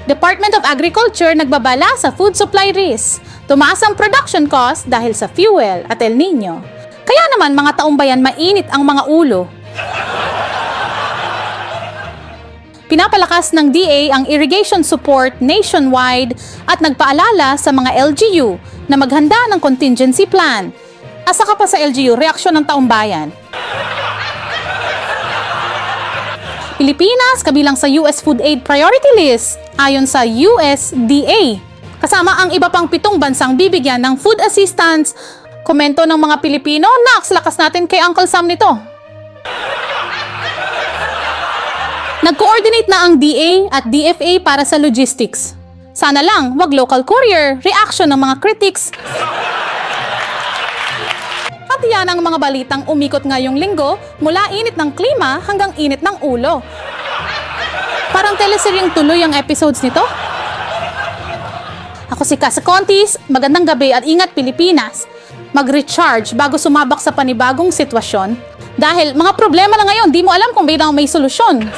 Department of Agriculture nagbabala sa food supply risk. Tumaas ang production cost dahil sa fuel at El Nino. Kaya naman mga taong bayan mainit ang mga ulo. Pinapalakas ng DA ang irrigation support nationwide at nagpaalala sa mga LGU na maghanda ng contingency plan. Asa ka pa sa LGU, reaksyon ng taong bayan. Pilipinas kabilang sa US Food Aid Priority List ayon sa USDA. Kasama ang iba pang 7 bansang bibigyan ng food assistance. Komento ng mga Pilipino, naks, lakas natin kay Uncle Sam nito. Nag-coordinate na ang DA at DFA para sa logistics. Sana lang, wag local courier, reaction ng mga critics. At yan ang mga balitang umikot ngayong linggo mula init ng klima hanggang init ng ulo. Parang teleseryeng tuloy ang episodes nito. Ako si Casa Contis, magandang gabi at ingat Pilipinas. Mag-recharge bago sumabak sa panibagong sitwasyon. Dahil mga problema na ngayon, di mo alam kung may solusyon.